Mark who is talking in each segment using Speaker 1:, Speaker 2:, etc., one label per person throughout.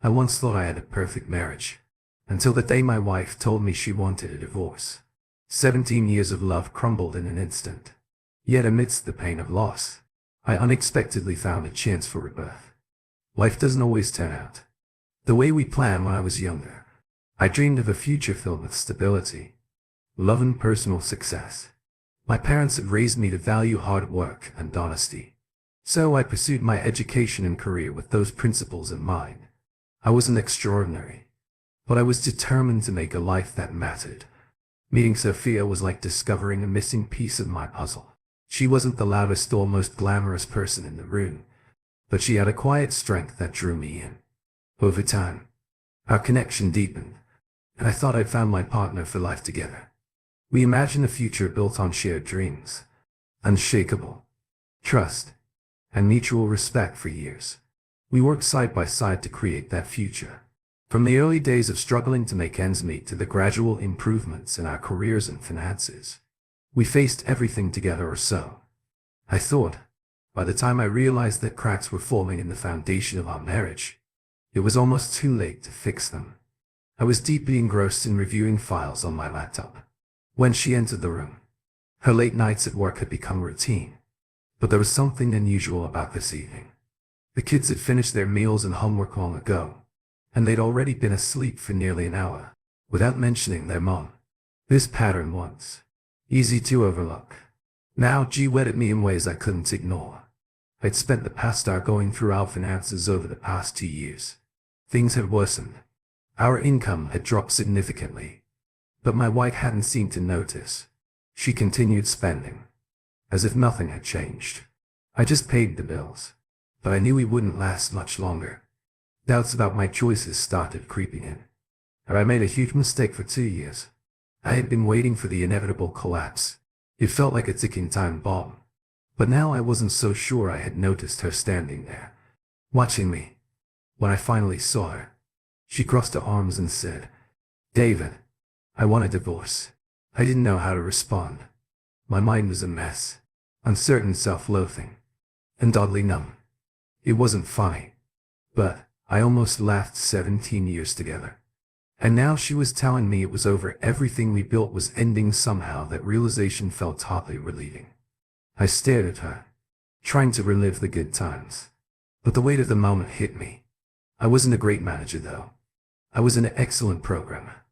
Speaker 1: I once thought I had a perfect marriage, until the day my wife told me she wanted a divorce. 17 years of love crumbled in an instant. Yet amidst the pain of loss, I unexpectedly found a chance for rebirth. Life doesn't always turn out the way we planned when I was younger. I dreamed of a future filled with stability, love and personal success. My parents had raised me to value hard work and honesty. So I pursued my education and career with those principles in mind. I wasn't extraordinary, but I was determined to make a life that mattered. Meeting Sophia was like discovering a missing piece of my puzzle. She wasn't the loudest or most glamorous person in the room, but she had a quiet strength that drew me in. Over time, our connection deepened, and I thought I'd found my partner for life together. We imagined a future built on shared dreams, unshakable trust, and mutual respect for years. We worked side by side to create that future. From the early days of struggling to make ends meet to the gradual improvements in our careers and finances, we faced everything together, or so I thought. By the time I realized that cracks were forming in the foundation of our marriage, it was almost too late to fix them. I was deeply engrossed in reviewing files on my laptop when she entered the room. Her late nights at work had become routine, but there was something unusual about this evening. The kids had finished their meals and homework long ago, and they'd already been asleep for nearly an hour, without mentioning their mom. This pattern, once easy to overlook, now whetted me in ways I couldn't ignore. I'd spent the past hour going through our finances over the past 2 years. Things had worsened. Our income had dropped significantly, but my wife hadn't seemed to notice. She continued spending, as if nothing had changed. I just paid the bills, but I knew we wouldn't last much longer. Doubts about my choices started creeping in. Had I made a huge mistake for 2 years? I had been waiting for the inevitable collapse. It felt like a ticking time bomb. But now I wasn't so sure. I had noticed her standing there, watching me. When I finally saw her, she crossed her arms and said, "David, I want a divorce." I didn't know how to respond. My mind was a mess, uncertain, self-loathing, and oddly numb. It wasn't funny, but I almost laughed. 17 years together. And now she was telling me it was over. Everything we built was ending somehow. That realization felt oddly relieving. I stared at her, trying to relive the good times. But the weight of the moment hit me. I wasn't a great manager, though. I was an excellent programmer.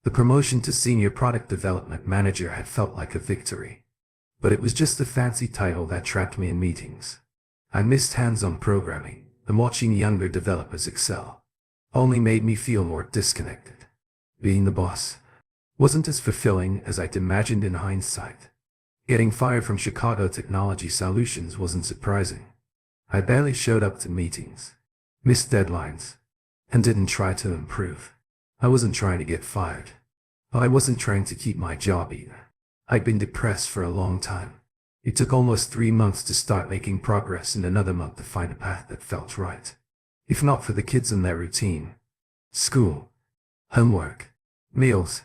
Speaker 1: The promotion to senior product development manager had felt like a victory. But it was just a fancy title that trapped me in meetings. I missed hands-on programming, and watching younger developers excel only made me feel more disconnected. Being the boss wasn't as fulfilling as I'd imagined in hindsight. Getting fired from Chicago Technology Solutions wasn't surprising. I barely showed up to meetings, missed deadlines, and didn't try to improve. I wasn't trying to get fired, but I wasn't trying to keep my job either. I'd been depressed for a long time. It took almost 3 months to start making progress, and another month to find a path that felt right. If not for the kids and their routine, school, homework, meals,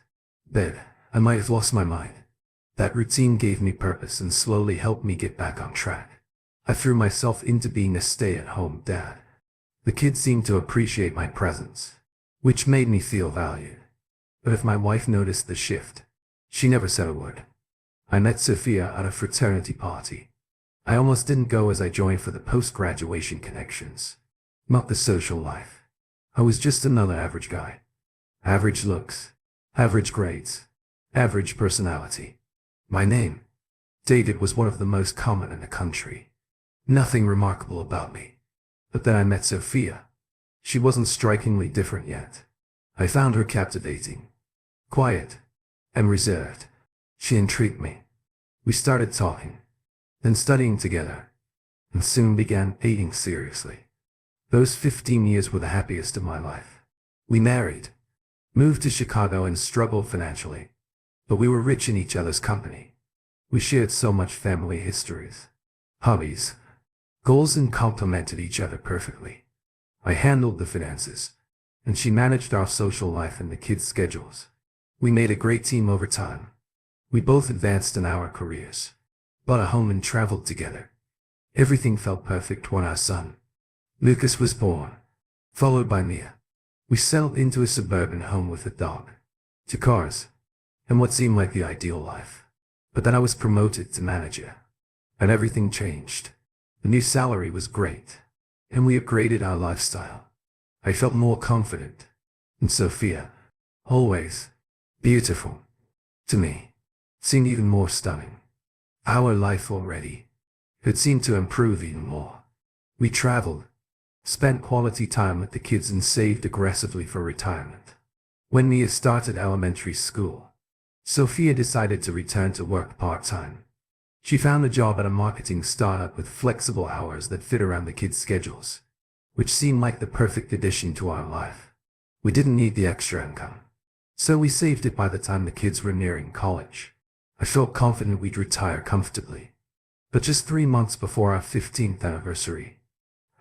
Speaker 1: bed, I might have lost my mind. That routine gave me purpose and slowly helped me get back on track. I threw myself into being a stay-at-home dad. The kids seemed to appreciate my presence, which made me feel valued. But if my wife noticed the shift, she never said a word. I met Sophia at a fraternity party. I almost didn't go, as I joined for the post-graduation connections, not the social life. I was just another average guy. Average looks, average grades, average personality. My name, David, was one of the most common in the country. Nothing remarkable about me. But then I met Sophia. She wasn't strikingly different yet. I found her captivating, quiet, and reserved. She intrigued me. We started talking, then studying together, and soon began dating seriously. Those 15 years were the happiest of my life. We married, moved to Chicago, and struggled financially, but we were rich in each other's company. We shared so much family histories, hobbies, goals, and complemented each other perfectly. I handled the finances, and she managed our social life and the kids' schedules. We made a great team over time. We both advanced in our careers, bought a home, and traveled together. Everything felt perfect when our son, Lucas, was born, followed by Mia. We settled into a suburban home with a dog, 2 cars, and what seemed like the ideal life. But then I was promoted to manager, and everything changed. The new salary was great, and we upgraded our lifestyle. I felt more confident, and Sophia, always beautiful to me, seemed even more stunning. Our life already had seemed to improve even more. We traveled, spent quality time with the kids, and saved aggressively for retirement. When Mia started elementary school, Sophia decided to return to work part-time. She found a job at a marketing startup with flexible hours that fit around the kids' schedules, which seemed like the perfect addition to our life. We didn't need the extra income, so we saved it by the time the kids were nearing college. I felt confident we'd retire comfortably. But just 3 months before our 15th anniversary,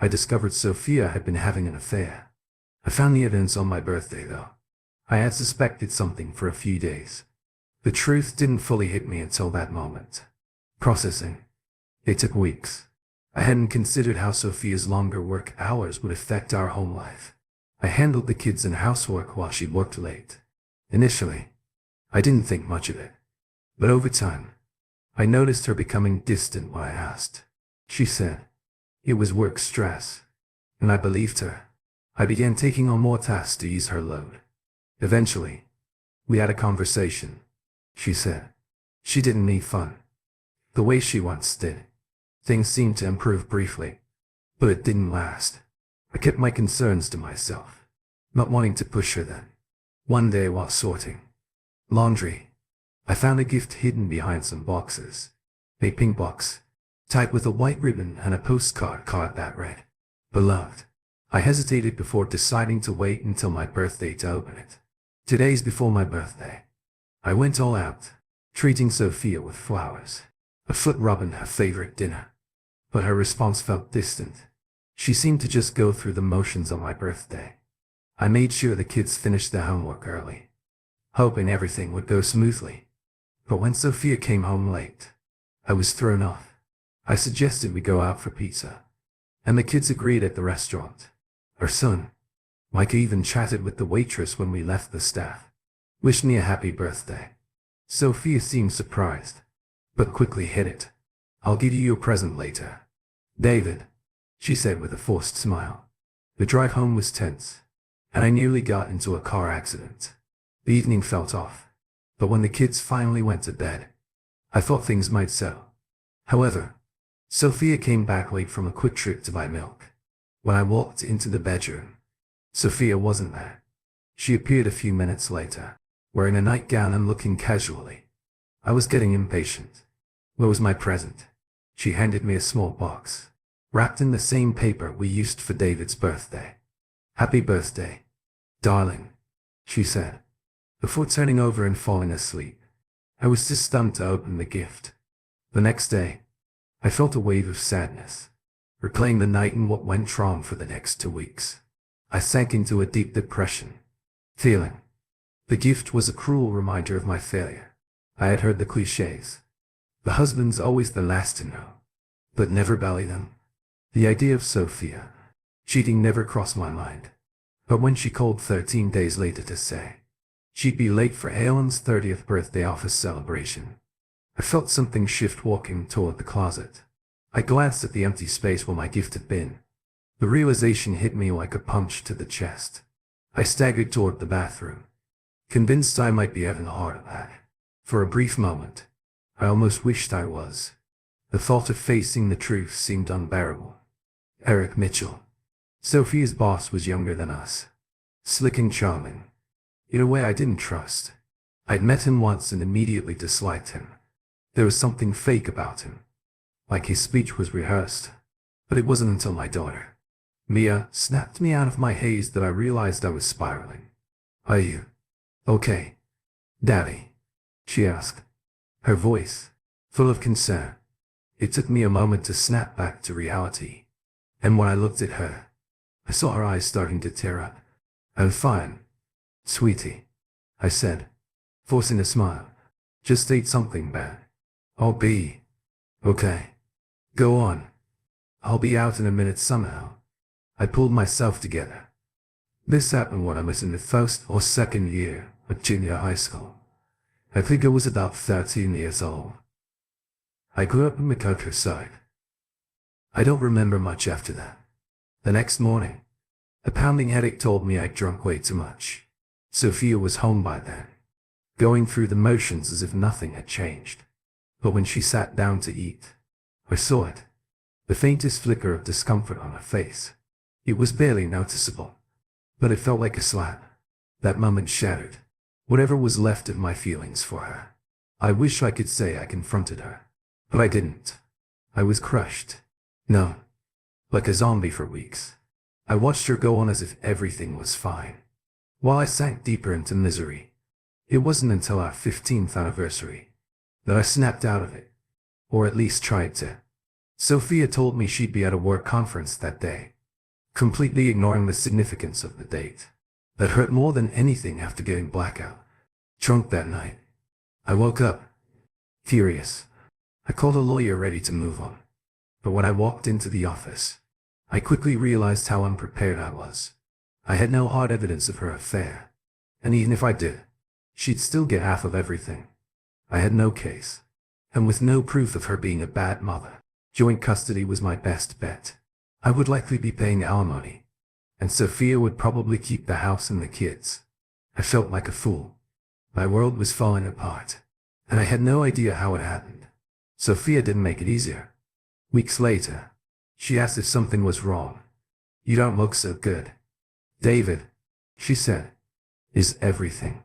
Speaker 1: I discovered Sophia had been having an affair. I found the evidence on my birthday, though. I had suspected something for a few days. The truth didn't fully hit me until that moment. Processing. It took weeks. I hadn't considered how Sophia's longer work hours would affect our home life. I handled the kids and housework while she worked late. Initially, I didn't think much of it. But over time, I noticed her becoming distant when I asked. She said it was work stress, and I believed her. I began taking on more tasks to ease her load. Eventually, we had a conversation. She said she didn't need fun the way she once did. Things seemed to improve briefly, but it didn't last. I kept my concerns to myself, not wanting to push her then. One day while sorting laundry, I found a gift hidden behind some boxes. A pink box, tied with a white ribbon, and a postcard card that read, "Beloved." I hesitated before deciding to wait until my birthday to open it. 2 days before my birthday, I went all out, treating Sophia with flowers, a foot rub, and her favorite dinner. But her response felt distant. She seemed to just go through the motions on my birthday. I made sure the kids finished their homework early, hoping everything would go smoothly. But when Sophia came home late, I was thrown off. I suggested we go out for pizza, and the kids agreed at the restaurant. Her son, Mike, even chatted with the waitress when we left. The staff wished me a happy birthday. Sophia seemed surprised, but quickly hid it. "I'll give you your present later, David," she said with a forced smile. The drive home was tense, and I nearly got into a car accident. The evening felt off, but when the kids finally went to bed, I thought things might settle. However, Sophia came back late from a quick trip to buy milk. When I walked into the bedroom, Sophia wasn't there. She appeared a few minutes later, wearing a nightgown and looking casually. I was getting impatient. "Where was my present?" She handed me a small box, wrapped in the same paper we used for David's birthday. "Happy birthday, darling," she said, before turning over and falling asleep. I was too stunned to open the gift. The next day, I felt a wave of sadness, replaying the night and what went wrong for the next 2 weeks. I sank into a deep depression, feeling the gift was a cruel reminder of my failure. I had heard the cliches. The husband's always the last to know, but never belly them. The idea of Sophia cheating never crossed my mind. But when she called 13 days later to say she'd be late for Alan's 30th birthday office celebration, I felt something shift walking toward the closet. I glanced at the empty space where my gift had been. The realization hit me like a punch to the chest. I staggered toward the bathroom, convinced I might be having a heart attack. For a brief moment, I almost wished I was. The thought of facing the truth seemed unbearable. Eric Mitchell, Sophia's boss, was younger than us, slick and charming, in a way I didn't trust. I'd met him once and immediately disliked him. There was something fake about him, like his speech was rehearsed. But it wasn't until my daughter, Mia, snapped me out of my haze that I realized I was spiraling. "Are you okay, Daddy?" she asked, her voice full of concern. It took me a moment to snap back to reality, and when I looked at her, I saw her eyes starting to tear up. "I'm fine, sweetie," I said, forcing a smile. "Just ate something bad. I'll be okay. Go on. I'll be out in a minute somehow." I pulled myself together. This happened when I was in the first or second year of junior high school. I think I was about 13 years old. I grew up in the countryside. I don't remember much after that. The next morning, a pounding headache told me I'd drunk way too much. Sophia was home by then, going through the motions as if nothing had changed. But when she sat down to eat, I saw it. The faintest flicker of discomfort on her face. It was barely noticeable, but it felt like a slap. That moment shattered whatever was left of my feelings for her. I wish I could say I confronted her, but I didn't. I was crushed. No. Like a zombie for weeks. I watched her go on as if everything was fine, while I sank deeper into misery. It wasn't until our 15th anniversary that I snapped out of it, or at least tried to. Sophia told me she'd be at a work conference that day, completely ignoring the significance of the date. That hurt more than anything after getting blackout drunk that night. I woke up, furious. I called a lawyer ready to move on. But when I walked into the office, I quickly realized how unprepared I was. I had no hard evidence of her affair, and even if I did, she'd still get half of everything. I had no case, and with no proof of her being a bad mother, joint custody was my best bet. I would likely be paying alimony, and Sophia would probably keep the house and the kids. I felt like a fool. My world was falling apart, and I had no idea how it happened. Sophia didn't make it easier. Weeks later, she asked if something was wrong. "You don't look so good, David," she said. "Is everything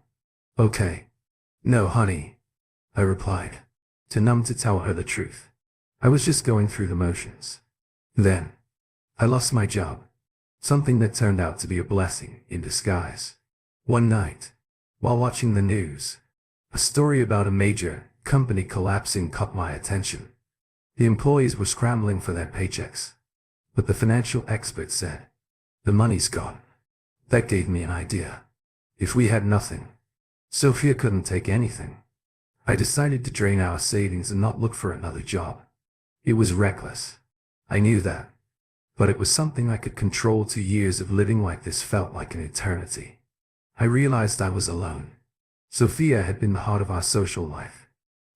Speaker 1: okay?" "No, honey," I replied, too numb to tell her the truth. I was just going through the motions. Then, I lost my job, something that turned out to be a blessing in disguise. One night, while watching the news, a story about a major company collapsing caught my attention. The employees were scrambling for their paychecks, but the financial experts said, "The money's gone." That gave me an idea. If we had nothing, Sophia couldn't take anything. I decided to drain our savings and not look for another job. It was reckless. I knew that. But it was something I could control. 2 years of living like this felt like an eternity. I realized I was alone. Sophia had been the heart of our social life.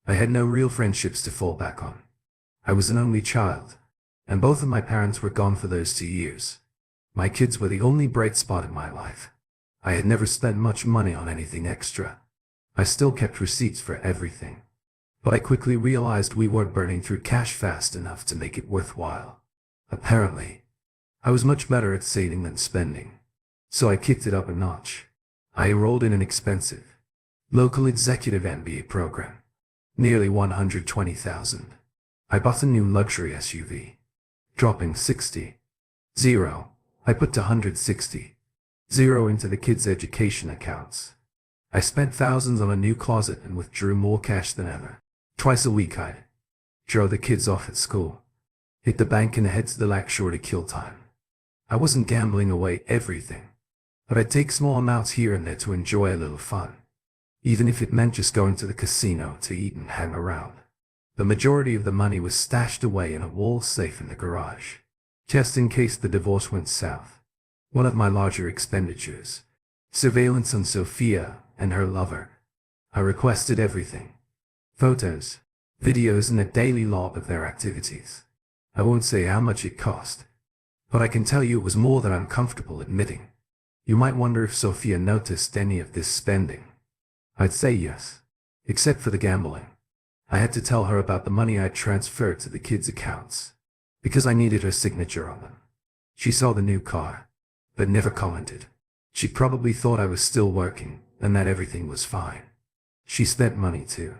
Speaker 1: I had no real friendships to fall back on. I was an only child, and both of my parents were gone for those 2 years. My kids were the only bright spot in my life. I had never spent much money on anything extra. I still kept receipts for everything. But I quickly realized we weren't burning through cash fast enough to make it worthwhile. Apparently, I was much better at saving than spending. So I kicked it up a notch. I enrolled in an expensive, local executive MBA program. Nearly $120,000. I bought a new luxury SUV. Dropping 60,000, I put $160,000 into the kids' education accounts. I spent thousands on a new closet and withdrew more cash than ever. Twice a week I'd drove the kids off at school, hit the bank and head to the lakeshore to kill time. I wasn't gambling away everything, but I'd take small amounts here and there to enjoy a little fun, even if it meant just going to the casino to eat and hang around. The majority of the money was stashed away in a wall safe in the garage, just in case the divorce went south. One of my larger expenditures, surveillance on Sophia and her lover. I requested everything. Photos, videos, and a daily log of their activities. I won't say how much it cost, but I can tell you it was more than I'm comfortable admitting. You might wonder if Sophia noticed any of this spending. I'd say yes, except for the gambling. I had to tell her about the money I'd transferred to the kids' accounts, because I needed her signature on them. She saw the new car, but never commented. She probably thought I was still working, and that everything was fine. She spent money too,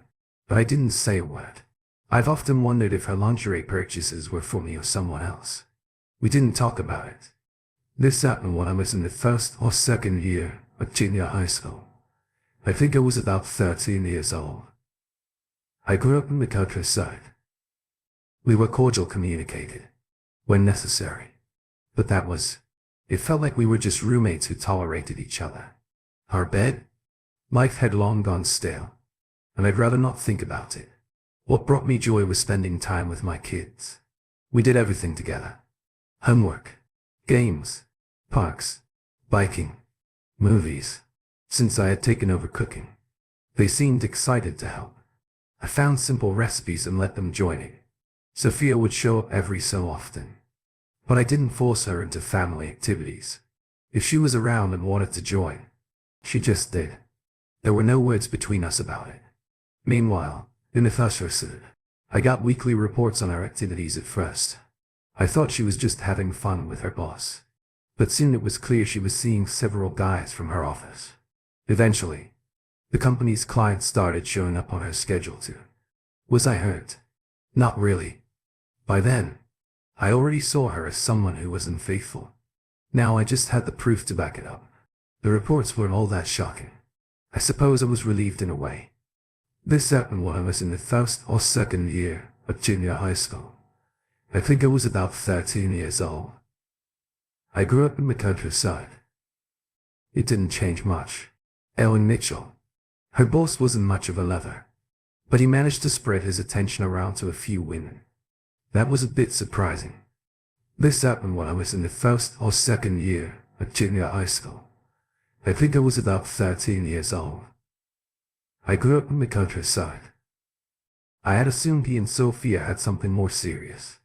Speaker 1: but I didn't say a word. I've often wondered if her lingerie purchases were for me or someone else. We didn't talk about it. This happened when I was in the first or second year of junior high school. I think I was about 13 years old. I grew up in the countryside. We were cordial, communicated when necessary, but that was, it felt like we were just roommates who tolerated each other. Our bed? Life had long gone stale, and I'd rather not think about it. What brought me joy was spending time with my kids. We did everything together. Homework, games, parks, biking, movies. Since I had taken over cooking, they seemed excited to help. I found simple recipes and let them join it. Sophia would show up every so often, but I didn't force her into family activities. If she was around and wanted to join, she just did. There were no words between us about it. Meanwhile, in the Thushersid, I got weekly reports on her activities at first. I thought she was just having fun with her boss, but soon it was clear she was seeing several guys from her office. Eventually, the company's clients started showing up on her schedule too. Was I hurt? Not really. By then, I already saw her as someone who was unfaithful. Now I just had the proof to back it up. The reports weren't all that shocking. I suppose I was relieved in a way. This happened when I was in the first or second year of junior high school. I think I was about 13 years old. I grew up in the countryside. It didn't change much. Ellen Mitchell. Her boss wasn't much of a lover, but he managed to spread his attention around to a few women. That was a bit surprising. This happened when I was in the first or second year of junior high school. I think I was about 13 years old. I grew up in the countryside. I had assumed he and Sophia had something more serious,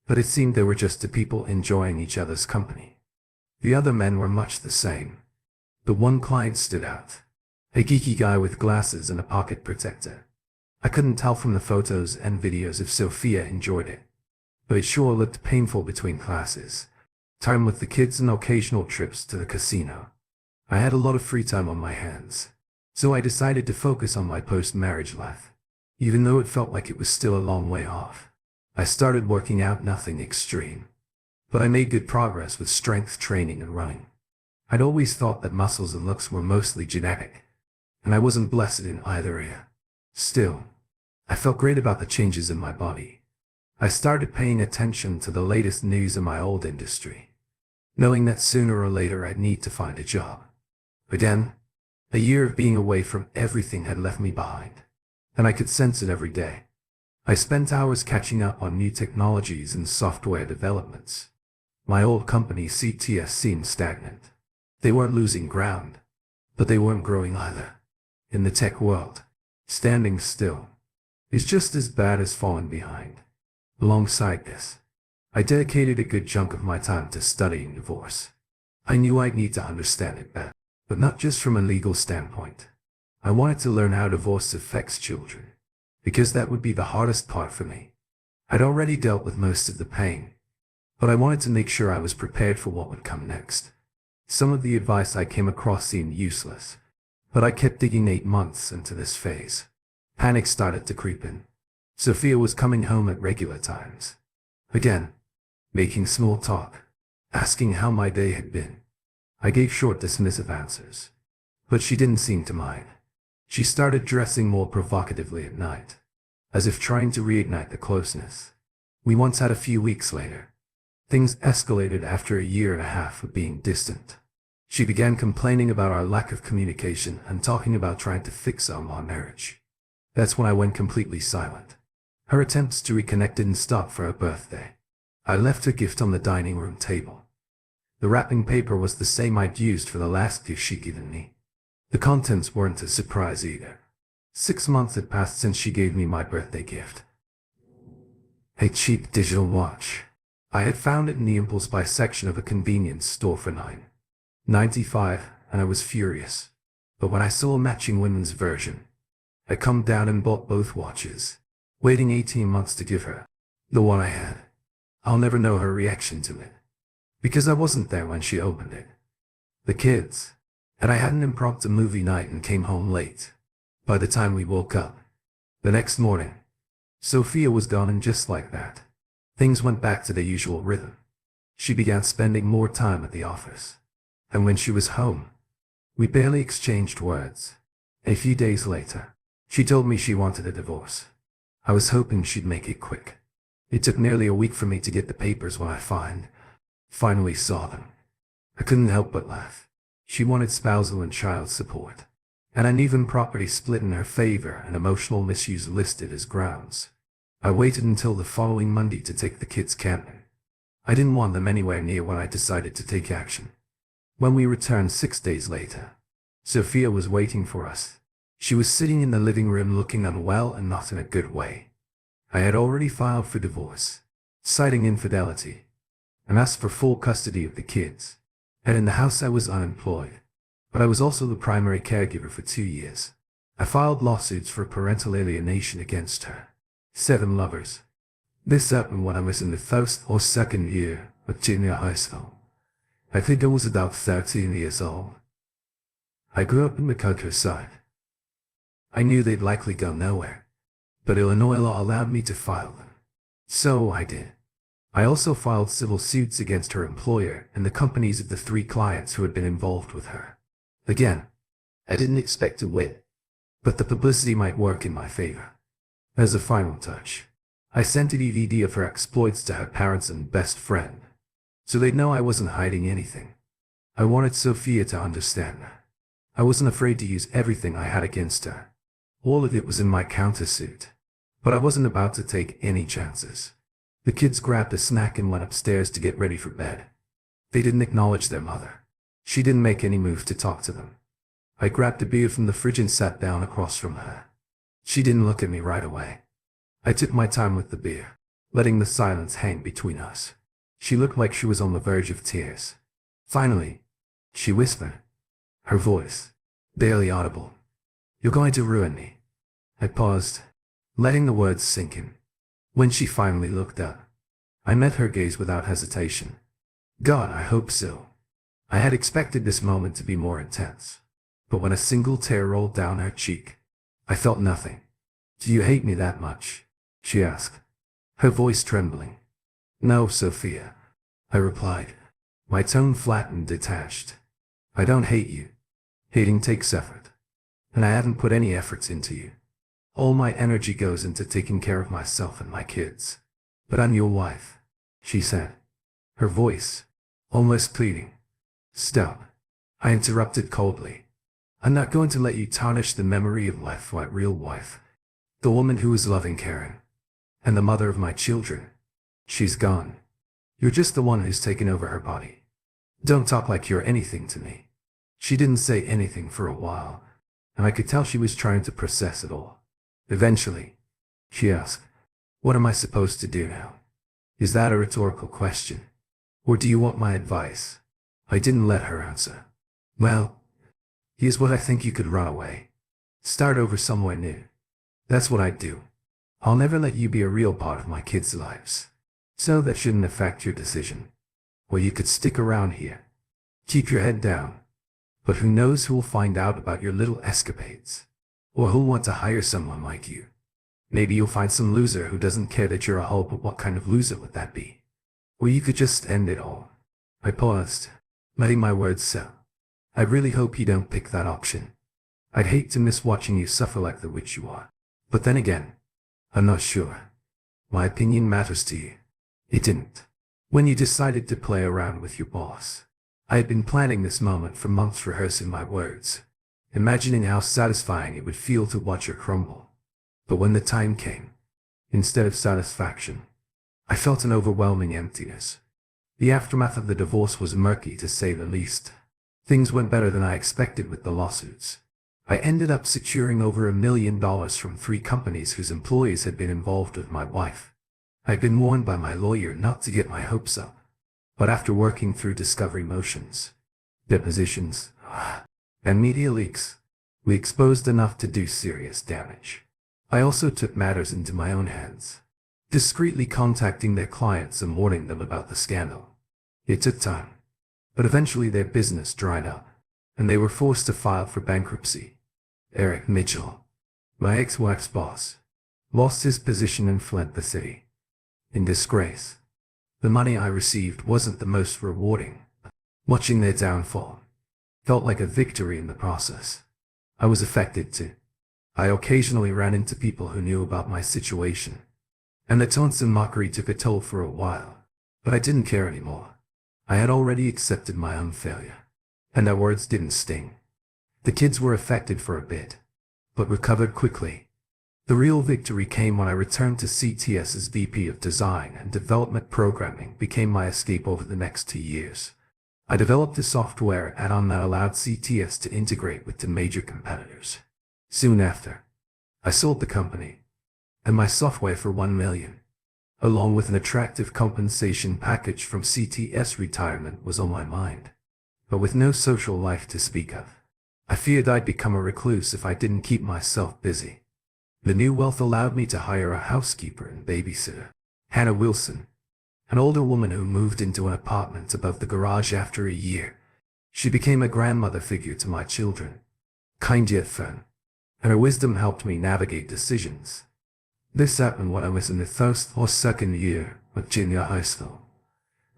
Speaker 1: but it seemed they were just two people enjoying each other's company. The other men were much the same. The one client stood out. A geeky guy with glasses and a pocket protector. I couldn't tell from the photos and videos if Sophia enjoyed it, but it sure looked painful between classes, time with the kids and occasional trips to the casino. I had a lot of free time on my hands, so I decided to focus on my post-marriage life, even though it felt like it was still a long way off. I started working out, nothing extreme, but I made good progress with strength training and running. I'd always thought that muscles and looks were mostly genetic, and I wasn't blessed in either area. Still, I felt great about the changes in my body. I started paying attention to the latest news in my old industry, knowing that sooner or later I'd need to find a job. Again, a year of being away from everything had left me behind, and I could sense it every day. I spent hours catching up on new technologies and software developments. My old company CTS seemed stagnant. They weren't losing ground, but they weren't growing either. In the tech world, standing still is just as bad as falling behind. Alongside this, I dedicated a good chunk of my time to studying divorce. I knew I'd need to understand it better, but not just from a legal standpoint. I wanted to learn how divorce affects children, because that would be the hardest part for me. I'd already dealt with most of the pain, but I wanted to make sure I was prepared for what would come next. Some of the advice I came across seemed useless, but I kept digging. 8 months into this phase, panic started to creep in. Sophia was coming home at regular times. Again, making small talk, asking how my day had been. I gave short, dismissive answers, but she didn't seem to mind. She started dressing more provocatively at night, as if trying to reignite the closeness we once had. A few weeks later, things escalated after a year and a half of being distant. She began complaining about our lack of communication and talking about trying to fix our marriage. That's when I went completely silent. Her attempts to reconnect didn't stop for her birthday. I left her gift on the dining room table. The wrapping paper was the same I'd used for the last gift she'd given me. The contents weren't a surprise either. 6 months had passed since she gave me my birthday gift. A cheap digital watch. I had found it in the impulse buy section of a convenience store for $9.95, and I was furious. But when I saw a matching women's version, I calmed down and bought both watches, waiting 18 months to give her the one I had. I'll never know her reaction to it, because I wasn't there when she opened it. The kids, and I had an impromptu movie night and came home late. By the time we woke up the next morning, Sophia was gone, and just like that, things went back to their usual rhythm. She began spending more time at the office, and when she was home, we barely exchanged words. A few days later, she told me she wanted a divorce. I was hoping she'd make it quick. It took nearly a week for me to get the papers when I finally saw them. I couldn't help but laugh. She wanted spousal and child support, and an even property split in her favor and emotional misuse listed as grounds. I waited until the following Monday to take the kids camping. I didn't want them anywhere near when I decided to take action. When we returned 6 days later, Sophia was waiting for us. She was sitting in the living room looking unwell and not in a good way. I had already filed for divorce, citing infidelity, and asked for full custody of the kids. And in the house I was unemployed, but I was also the primary caregiver for 2 years. I filed lawsuits for parental alienation against her. 7 lovers. This happened when I was in the first or second year of junior high school. I think I was about 13 years old. I grew up in the countryside. I knew they'd likely go nowhere, but Illinois law allowed me to file them. So I did. I also filed civil suits against her employer and the companies of the 3 clients who had been involved with her. Again, I didn't expect to win, but the publicity might work in my favor. As a final touch, I sent a DVD of her exploits to her parents and best friend, so they'd know I wasn't hiding anything. I wanted Sophia to understand. I wasn't afraid to use everything I had against her. All of it was in my countersuit, but I wasn't about to take any chances. The kids grabbed a snack and went upstairs to get ready for bed. They didn't acknowledge their mother. She didn't make any move to talk to them. I grabbed a beer from the fridge and sat down across from her. She didn't look at me right away. I took my time with the beer, letting the silence hang between us. She looked like she was on the verge of tears. Finally, she whispered, her voice barely audible, "You're going to ruin me." I paused, letting the words sink in. When she finally looked up, I met her gaze without hesitation. God, I hope so. I had expected this moment to be more intense, but when a single tear rolled down her cheek, I felt nothing. "Do you hate me that much?" she asked, her voice trembling. "No, Sophia," I replied, my tone flat and detached. "I don't hate you. Hating takes effort, and I haven't put any efforts into you. All my energy goes into taking care of myself and my kids. But I'm your wife," she said, her voice almost pleading. "Stop," I interrupted coldly. "I'm not going to let you tarnish the memory of my real wife, the woman who was loving Karen, and the mother of my children. She's gone. You're just the one who's taken over her body. Don't talk like you're anything to me." She didn't say anything for a while, and I could tell she was trying to process it all. Eventually, she asked, "What am I supposed to do now?" Is that a rhetorical question? Or do you want my advice? I didn't let her answer. "Well, here's what I think: you could run away. Start over somewhere new. That's what I'd do. I'll never let you be a real part of my kids' lives. So that shouldn't affect your decision. Or you could stick around here. Keep your head down. But who knows who'll find out about your little escapades. Or who'll want to hire someone like you. Maybe you'll find some loser who doesn't care that you're a hoe, but what kind of loser would that be? Or you could just end it all." I paused, letting my words settle. "I really hope you don't pick that option. I'd hate to miss watching you suffer like the witch you are. But then again, I'm not sure. My opinion matters to you. It didn't. When you decided to play around with your boss. I had been planning this moment for months, rehearsing my words, imagining how satisfying it would feel to watch her crumble. But when the time came, instead of satisfaction, I felt an overwhelming emptiness. The aftermath of the divorce was murky, to say the least. Things went better than I expected with the lawsuits. I ended up securing over $1 million from 3 companies whose employees had been involved with my wife. I'd been warned by my lawyer not to get my hopes up, but after working through discovery motions, depositions, and media leaks, we exposed enough to do serious damage. I also took matters into my own hands, discreetly contacting their clients and warning them about the scandal. It took time, but eventually their business dried up, and they were forced to file for bankruptcy. Eric Mitchell, my ex-wife's boss, lost his position and fled the city. In disgrace. The money I received wasn't the most rewarding. Watching their downfall felt like a victory in the process. I was affected too. I occasionally ran into people who knew about my situation, and the taunts and mockery took a toll for a while, but I didn't care anymore. I had already accepted my own failure, and their words didn't sting. The kids were affected for a bit, but recovered quickly. The real victory came when I returned to CTS as VP of Design and Development. Programming became my escape over the next 2 years. I developed a software add-on that allowed CTS to integrate with the major competitors. Soon after, I sold the company and my software for $1 million, along with an attractive compensation package from CTS. Retirement was on my mind, but with no social life to speak of. I feared I'd become a recluse if I didn't keep myself busy. The new wealth allowed me to hire a housekeeper and babysitter, Hannah Wilson, an older woman who moved into an apartment above the garage after a year. She became a grandmother figure to my children, kind yet firm, and her wisdom helped me navigate decisions. This happened when I was in the first or second year of junior high school.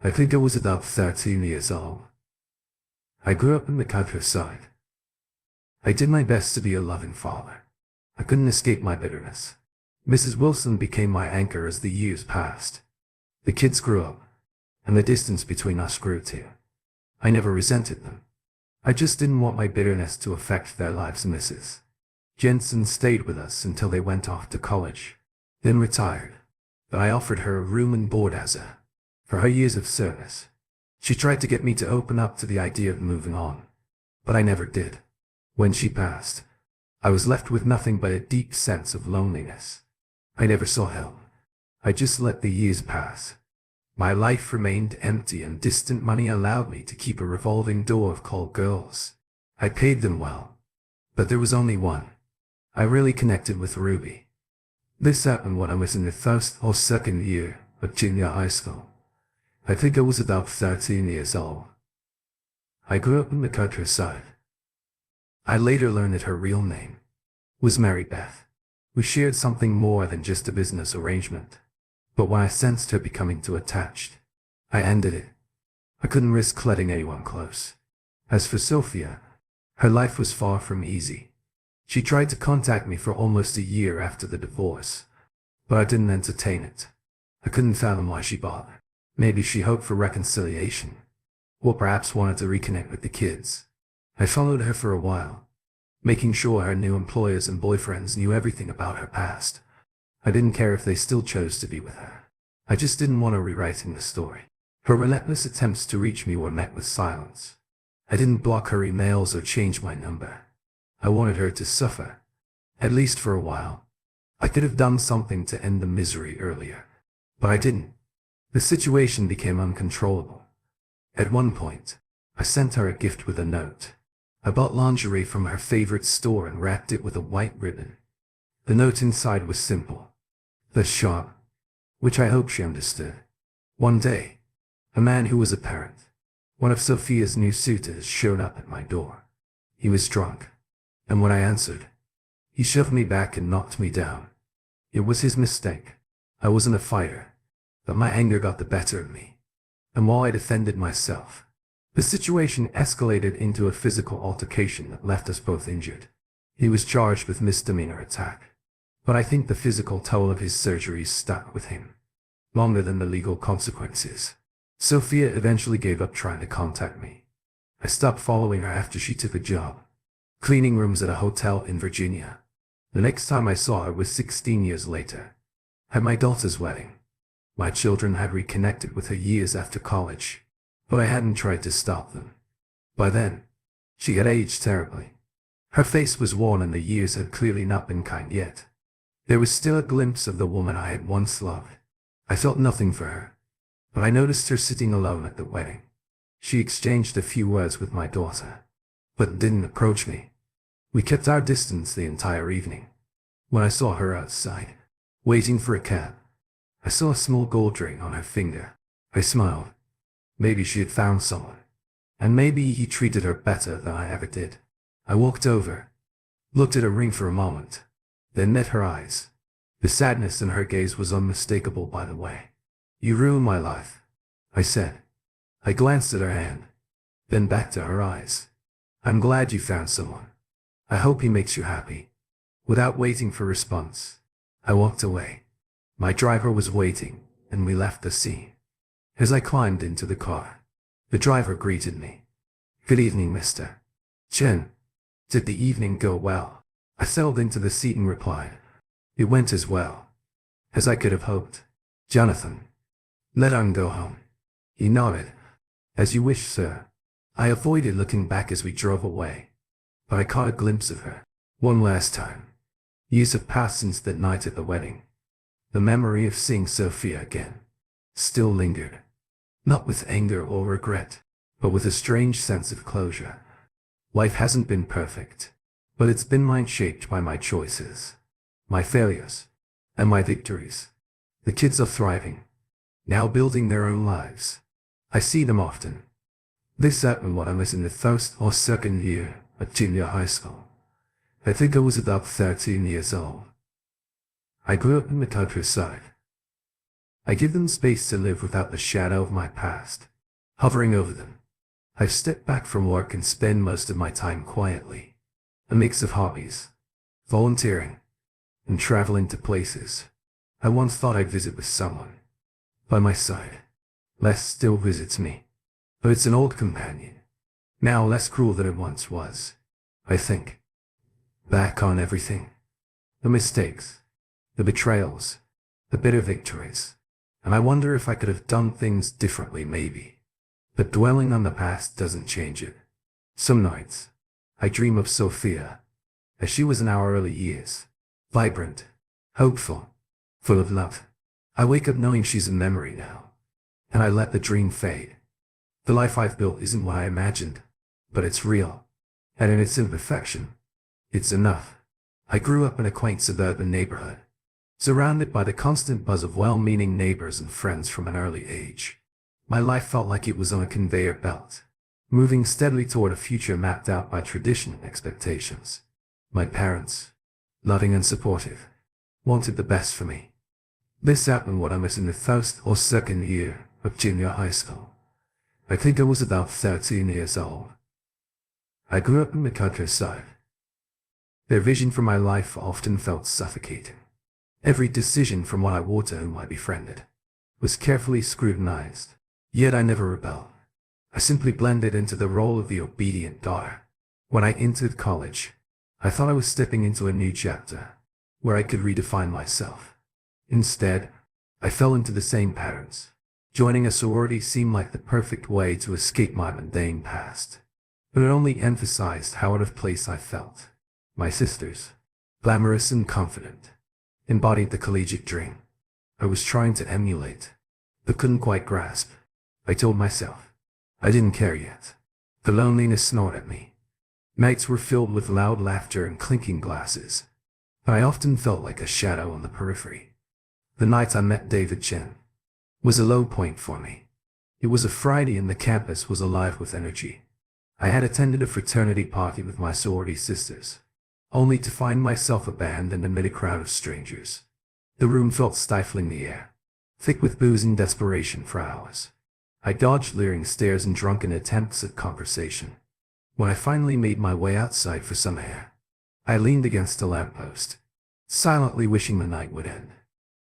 Speaker 1: I think I was about 13 years old. I grew up in the countryside. I did my best to be a loving father. I couldn't escape my bitterness. Mrs. Wilson became my anchor as the years passed. The kids grew up, and the distance between us grew too. I never resented them. I just didn't want my bitterness to affect their lives. Mrs. Jensen stayed with us until they went off to college, then retired. But I offered her a room and board for her years of service. She tried to get me to open up to the idea of moving on, but I never did. When she passed, I was left with nothing but a deep sense of loneliness. I never saw help. I just let the years pass. My life remained empty, and distant money allowed me to keep a revolving door of call girls. I paid them well, but there was only one. I really connected with Ruby. This happened when I was in the first or second year of junior high school. I think I was about 13 years old. I grew up in the countryside. I later learned that her real name was Mary Beth. We shared something more than just a business arrangement. But when I sensed her becoming too attached, I ended it. I couldn't risk letting anyone close. As for Sophia, her life was far from easy. She tried to contact me for almost a year after the divorce, but I didn't entertain it. I couldn't fathom why she bothered. Maybe she hoped for reconciliation, or perhaps wanted to reconnect with the kids. I followed her for a while, making sure her new employers and boyfriends knew everything about her past. I didn't care if they still chose to be with her. I just didn't want her rewriting the story. Her relentless attempts to reach me were met with silence. I didn't block her emails or change my number. I wanted her to suffer, at least for a while. I could have done something to end the misery earlier, but I didn't. The situation became uncontrollable. At one point, I sent her a gift with a note. I bought lingerie from her favorite store and wrapped it with a white ribbon. The note inside was simple, the shop, which I hope she understood. One day, a man who was a parent, one of Sophia's new suitors, showed up at my door. He was drunk, and when I answered, he shoved me back and knocked me down. It was his mistake. I wasn't a fighter, but my anger got the better of me. And while I defended myself, the situation escalated into a physical altercation that left us both injured. He was charged with misdemeanor attack, but I think the physical toll of his surgeries stuck with him longer than the legal consequences. Sophia eventually gave up trying to contact me. I stopped following her after she took a job cleaning rooms at a hotel in Virginia. The next time I saw her was 16 years later, at my daughter's wedding. My children had reconnected with her years after college, but I hadn't tried to stop them. By then, she had aged terribly. Her face was worn and the years had clearly not been kind yet. There was still a glimpse of the woman I had once loved. I felt nothing for her, but I noticed her sitting alone at the wedding. She exchanged a few words with my daughter, but didn't approach me. We kept our distance the entire evening. When I saw her outside, waiting for a cab, I saw a small gold ring on her finger. I smiled. Maybe she had found someone, and maybe he treated her better than I ever did. I walked over, looked at her ring for a moment, then met her eyes. The sadness in her gaze was unmistakable, by the way. "You ruined my life," I said. I glanced at her hand, then back to her eyes. "I'm glad you found someone. I hope he makes you happy." Without waiting for response, I walked away. My driver was waiting, and we left the scene. As I climbed into the car, the driver greeted me. "Good evening, Mr. Chen. Did the evening go well?" I settled into the seat and replied, "It went as well as I could have hoped." "Jonathan, let us go home." He nodded. "As you wish, sir." I avoided looking back as we drove away, but I caught a glimpse of her. One last time. Years have passed since that night at the wedding. The memory of seeing Sophia again still lingered, not with anger or regret, but with a strange sense of closure. Life hasn't been perfect, but it's been mine, shaped by my choices, my failures, and my victories. The kids are thriving, now building their own lives. I see them often. This happened when I was in the first or second year at junior high school. I think I was about 13 years old. I grew up in the countryside. I give them space to live without the shadow of my past hovering over them. I've stepped back from work and spend most of my time quietly. A mix of hobbies, volunteering, and traveling to places I once thought I'd visit with someone by my side. Les still visits me, but it's an old companion, now less cruel than it once was. I think back on everything, the mistakes, the betrayals, the bitter victories, and I wonder if I could have done things differently maybe. But dwelling on the past doesn't change it. Some nights, I dream of Sophia, as she was in our early years, vibrant, hopeful, full of love. I wake up knowing she's a memory now, and I let the dream fade. The life I've built isn't what I imagined, but it's real, and in its imperfection, it's enough. I grew up in a quaint suburban neighborhood, surrounded by the constant buzz of well-meaning neighbors and friends from an early age. My life felt like it was on a conveyor belt, moving steadily toward a future mapped out by tradition and expectations. My parents, loving and supportive, wanted the best for me. This happened when I was in the first or second year of junior high school. I think I was about 13 years old. I grew up in the countryside. Their vision for my life often felt suffocating. Every decision, from what I wore to whom I befriended, was carefully scrutinized. Yet I never rebelled. I simply blended into the role of the obedient daughter. When I entered college, I thought I was stepping into a new chapter, where I could redefine myself. Instead, I fell into the same patterns. Joining a sorority seemed like the perfect way to escape my mundane past, but it only emphasized how out of place I felt. My sisters, glamorous and confident, embodied the collegiate dream I was trying to emulate, but couldn't quite grasp. I told myself I didn't care yet. The loneliness gnawed at me. Nights were filled with loud laughter and clinking glasses, but I often felt like a shadow on the periphery. The night I met David Chen was a low point for me. It was a Friday and the campus was alive with energy. I had attended a fraternity party with my sorority sisters, only to find myself abandoned amid a crowd of strangers. The room felt stifling, the air thick with booze and desperation for hours. I dodged leering stares and drunken attempts at conversation. When I finally made my way outside for some air, I leaned against a lamppost, silently wishing the night would end.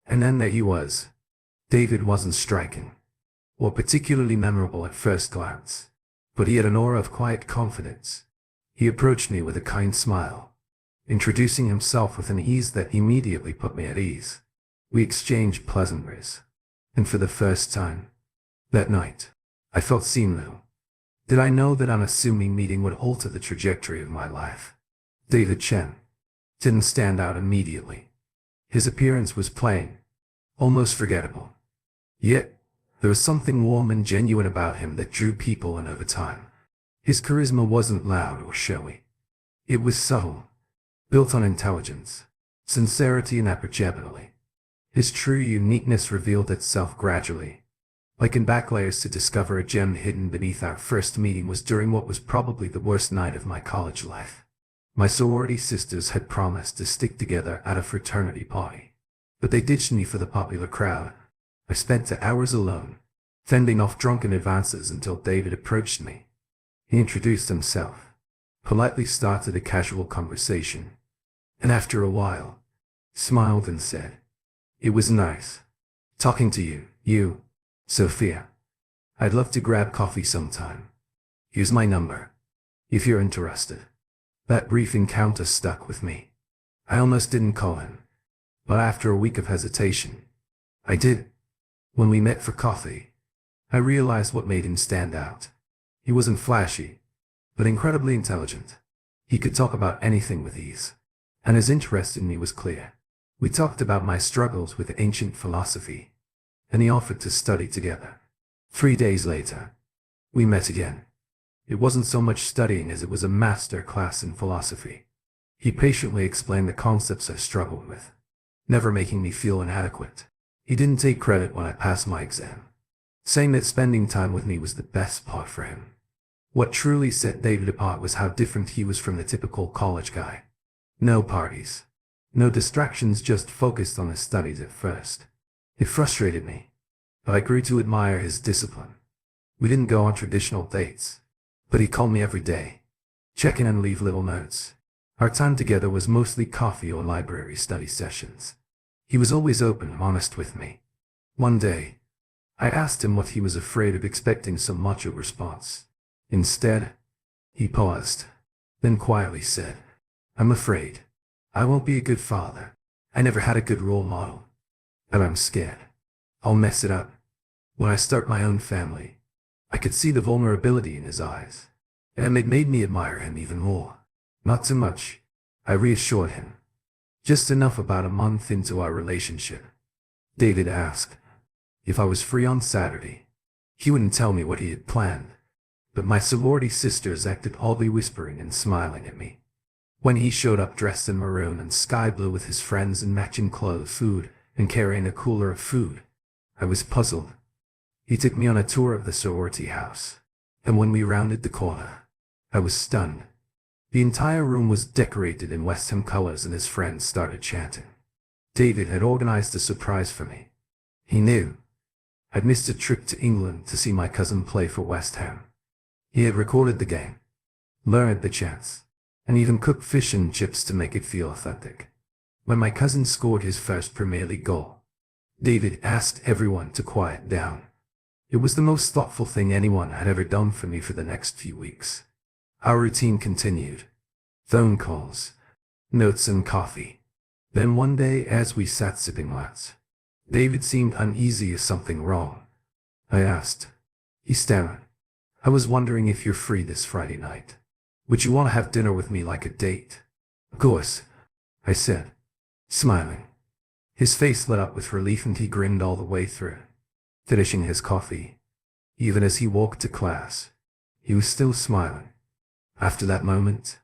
Speaker 1: And then there he was. David wasn't striking, or particularly memorable at first glance, but he had an aura of quiet confidence. He approached me with a kind smile, introducing himself with an ease that immediately put me at ease. We exchanged pleasantries, and for the first time that night, I felt seen. Though did I know that unassuming meeting would alter the trajectory of my life? David Chen didn't stand out immediately. His appearance was plain, almost forgettable. Yet, there was something warm and genuine about him that drew people in over time. His charisma wasn't loud or showy. It was subtle, built on intelligence, sincerity, and approachability. His true uniqueness revealed itself gradually, like in back layers, to discover a gem hidden beneath. Our first meeting was during what was probably the worst night of my college life. My sorority sisters had promised to stick together at a fraternity party, but they ditched me for the popular crowd. I spent hours alone, fending off drunken advances until David approached me. He introduced himself, politely started a casual conversation, and after a while, smiled and said, "It was nice talking to you, Sophia. I'd love to grab coffee sometime. Here's my number, if you're interested." That brief encounter stuck with me. I almost didn't call him, but after a week of hesitation, I did. When we met for coffee, I realized what made him stand out. He wasn't flashy, but incredibly intelligent. He could talk about anything with ease, and his interest in me was clear. We talked about my struggles with ancient philosophy, and he offered to study together. 3 days later, we met again. It wasn't so much studying as it was a master class in philosophy. He patiently explained the concepts I struggled with, never making me feel inadequate. He didn't take credit when I passed my exam, saying that spending time with me was the best part for him. What truly set David apart was how different he was from the typical college guy. No parties, no distractions, just focused on his studies at first. It frustrated me, but I grew to admire his discipline. We didn't go on traditional dates, but he called me every day, check in and leave little notes. Our time together was mostly coffee or library study sessions. He was always open and honest with me. One day, I asked him what he was afraid of, expecting some macho response. Instead, he paused, then quietly said, "I'm afraid I won't be a good father. I never had a good role model. And I'm scared I'll mess it up when I start my own family." I could see the vulnerability in his eyes, and it made me admire him even more. "Not too much," I reassured him. "Just enough." About a month into our relationship, David asked if I was free on Saturday. He wouldn't tell me what he had planned, but my sorority sisters acted oddly, whispering and smiling at me. When he showed up dressed in maroon and sky blue with his friends in matching clothes, food, and carrying a cooler of food, I was puzzled. He took me on a tour of the sorority house, and when we rounded the corner, I was stunned. The entire room was decorated in West Ham colors, and his friends started chanting. David had organized a surprise for me. He knew I'd missed a trip to England to see my cousin play for West Ham. He had recorded the game, learned the chants, and even cooked fish and chips to make it feel authentic. When my cousin scored his first Premier League goal, David asked everyone to quiet down. It was the most thoughtful thing anyone had ever done for me for the next few weeks. Our routine continued. Phone calls, notes and coffee. Then one day, as we sat sipping lattes, David seemed uneasy. "Is something wrong?" I asked. He stammered. "I was wondering if you're free this Friday night. Would you want to have dinner with me, like a date?" "Of course," I said, smiling. His face lit up with relief and he grinned all the way through, finishing his coffee. Even as he walked to class, he was still smiling. After that moment,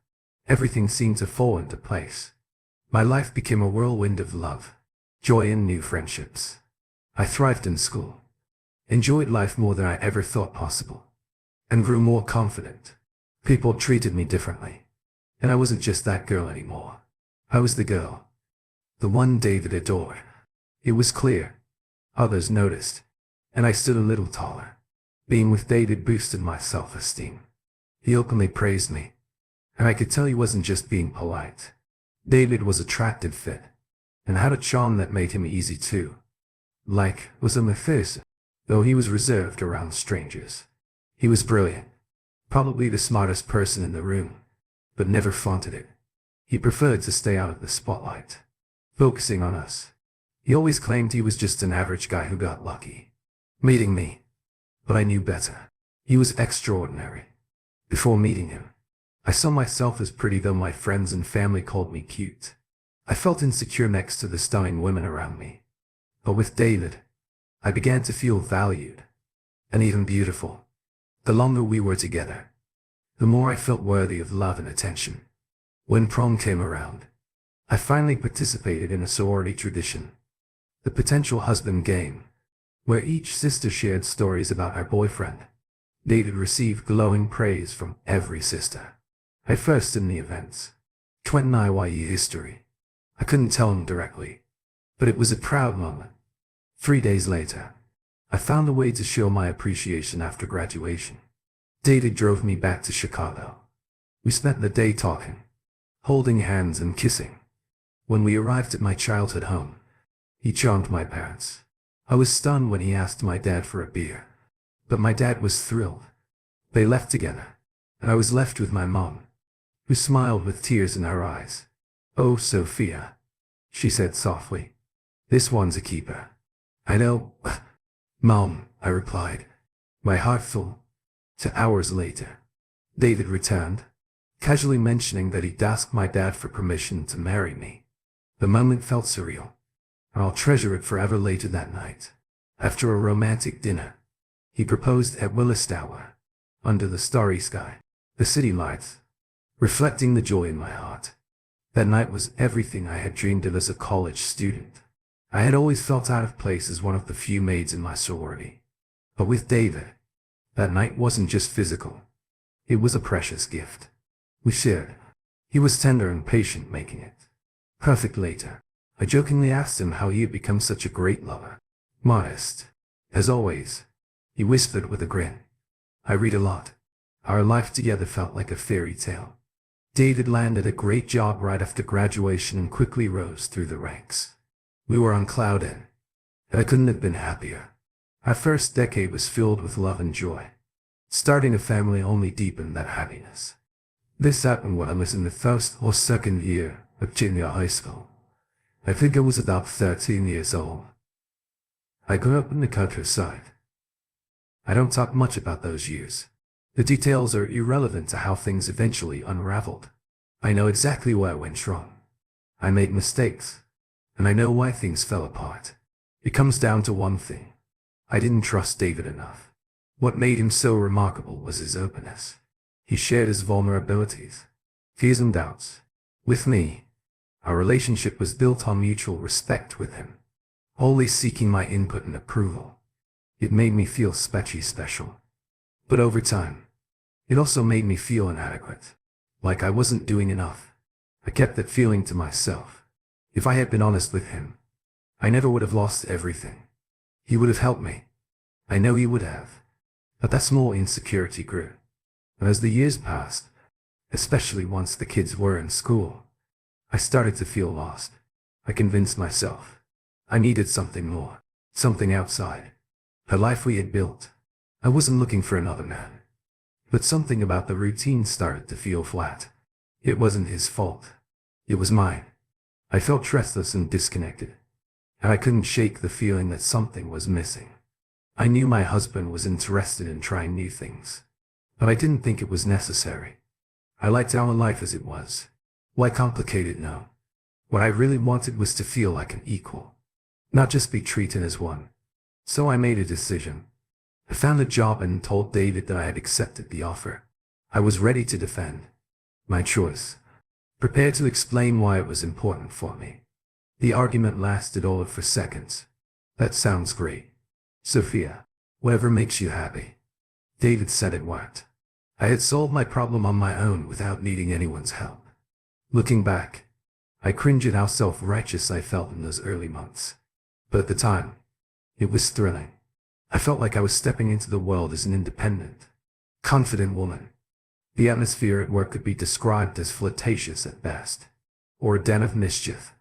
Speaker 1: everything seemed to fall into place. My life became a whirlwind of love, joy and new friendships. I thrived in school, enjoyed life more than I ever thought possible, and grew more confident. People treated me differently, and I wasn't just that girl anymore. I was the girl, the one David adored. It was clear. Others noticed, and I stood a little taller. Being with David boosted my self-esteem. He openly praised me, and I could tell he wasn't just being polite. David was attractive, fit, and had a charm that made him easy to like. Was a Methuselah, though he was reserved around strangers. He was brilliant, probably the smartest person in the room, but never flaunted it. He preferred to stay out of the spotlight, focusing on us. He always claimed he was just an average guy who got lucky meeting me, but I knew better. He was extraordinary. Before meeting him, I saw myself as pretty, though my friends and family called me cute. I felt insecure next to the stunning women around me. But with David, I began to feel valued, and even beautiful. The longer we were together, the more I felt worthy of love and attention. When prom came around, I finally participated in a sorority tradition, the potential husband game, where each sister shared stories about her boyfriend. David received glowing praise from every sister. I first in the events, 20 IYE history. I couldn't tell him directly, but it was a proud moment. 3 days later, I found a way to show my appreciation after graduation. David drove me back to Chicago. We spent the day talking, holding hands and kissing. When we arrived at my childhood home, he charmed my parents. I was stunned when he asked my dad for a beer, but my dad was thrilled. They left together, and I was left with my mom, who smiled with tears in her eyes. "Oh, Sophia," she said softly, "this one's a keeper." "I know, Mom," I replied, my heart full. 2 hours later, David returned, casually mentioning that he'd asked my dad for permission to marry me. The moment felt surreal, and I'll treasure it forever. Later that night, after a romantic dinner, he proposed at Willis Tower, under the starry sky, the city lights, reflecting the joy in my heart. That night was everything I had dreamed of as a college student. I had always felt out of place as one of the few maids in my sorority. But with David, that night wasn't just physical. It was a precious gift. We shared. He was tender and patient, making it perfect. Later, I jokingly asked him how he had become such a great lover. Modest, as always, he whispered with a grin. I read a lot. Our life together felt like a fairy tale. David landed a great job right after graduation and quickly rose through the ranks. We were on cloud nine, and I couldn't have been happier. Our first decade was filled with love and joy. Starting a family only deepened that happiness. This happened when I was in the first or second year of junior high school. I think I was about 13 years old. I grew up in the countryside. I don't talk much about those years. The details are irrelevant to how things eventually unraveled. I know exactly where I went wrong. I made mistakes, and I know why things fell apart. It comes down to one thing. I didn't trust David enough. What made him so remarkable was his openness. He shared his vulnerabilities, fears and doubts with me. Our relationship was built on mutual respect with him, always seeking my input and approval. It made me feel special. But over time, it also made me feel inadequate, like I wasn't doing enough. I kept that feeling to myself. If I had been honest with him, I never would have lost everything. He would have helped me. I know he would have. But that small insecurity grew. And as the years passed, especially once the kids were in school, I started to feel lost. I convinced myself I needed something more, something outside the life we had built. I wasn't looking for another man. But something about the routine started to feel flat. It wasn't his fault. It was mine. I felt restless and disconnected, and I couldn't shake the feeling that something was missing. I knew my husband was interested in trying new things, but I didn't think it was necessary. I liked our life as it was. Why complicate it? No. What I really wanted was to feel like an equal, not just be treated as one. So I made a decision. I found a job and told David that I had accepted the offer. I was ready to defend my choice, prepared to explain why it was important for me. The argument lasted all of 4 seconds. That sounds great, Sophia. Whatever makes you happy. David said it worked. I had solved my problem on my own without needing anyone's help. Looking back, I cringe at how self-righteous I felt in those early months. But at the time, it was thrilling. I felt like I was stepping into the world as an independent, confident woman. The atmosphere at work could be described as flirtatious at best, or a den of mischief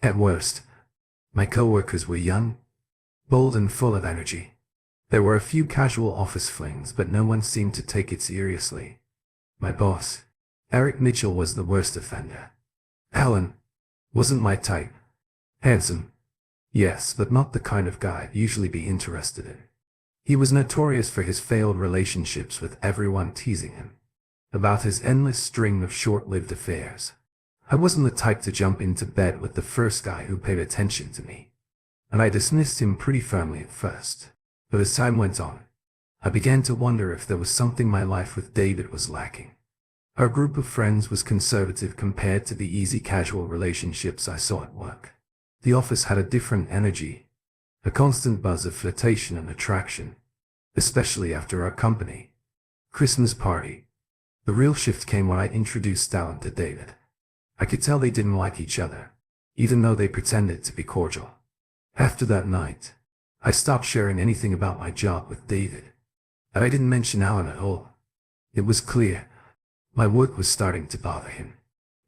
Speaker 1: at worst. My coworkers were young, bold and full of energy. There were a few casual office flings, but no one seemed to take it seriously. My boss, Eric Mitchell, was the worst offender. Alan wasn't my type. Handsome, yes, but not the kind of guy I'd usually be interested in. He was notorious for his failed relationships, with everyone teasing him about his endless string of short-lived affairs. I wasn't the type to jump into bed with the first guy who paid attention to me, and I dismissed him pretty firmly at first. But as time went on, I began to wonder if there was something my life with David was lacking. Our group of friends was conservative compared to the easy casual relationships I saw at work. The office had a different energy, a constant buzz of flirtation and attraction, especially after our company Christmas party. The real shift came when I introduced Alan to David. I could tell they didn't like each other, even though they pretended to be cordial. After that night, I stopped sharing anything about my job with David, and I didn't mention Alan at all. It was clear my work was starting to bother him,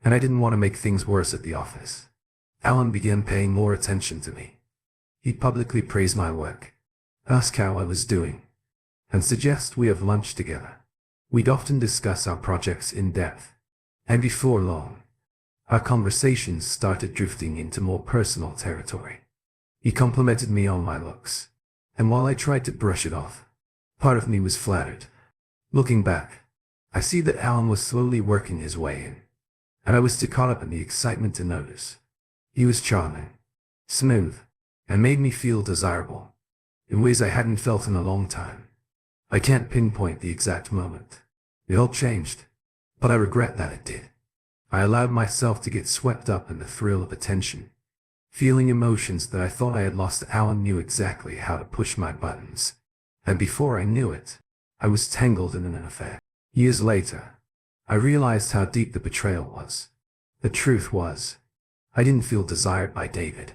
Speaker 1: and I didn't want to make things worse at the office. Alan began paying more attention to me. He'd publicly praise my work, ask how I was doing, and suggest we have lunch together. We'd often discuss our projects in depth, and before long, our conversations started drifting into more personal territory. He complimented me on my looks, and while I tried to brush it off, part of me was flattered. Looking back, I see that Alan was slowly working his way in, and I was too caught up in the excitement to notice. He was charming, smooth, and made me feel desirable, in ways I hadn't felt in a long time. I can't pinpoint the exact moment. It all changed, but I regret that it did. I allowed myself to get swept up in the thrill of attention, feeling emotions that I thought I had lost. Alan knew exactly how to push my buttons, and before I knew it, I was tangled in an affair. Years later, I realized how deep the betrayal was. The truth was, I didn't feel desired by David,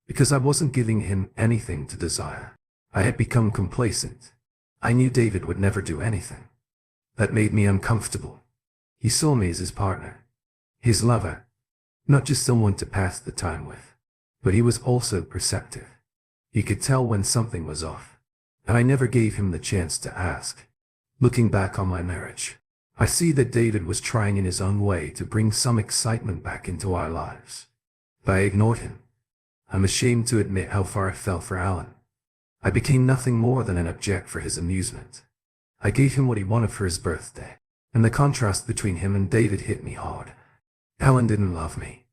Speaker 1: because I wasn't giving him anything to desire. I had become complacent. I knew David would never do anything. That made me uncomfortable. He saw me as his partner, his lover, not just someone to pass the time with. But he was also perceptive. He could tell when something was off, and I never gave him the chance to ask. Looking back on my marriage, I see that David was trying in his own way to bring some excitement back into our lives. But I ignored him. I'm ashamed to admit how far I fell for Alan. I became nothing more than an object for his amusement. I gave him what he wanted for his birthday, and the contrast between him and David hit me hard. Alan didn't love me,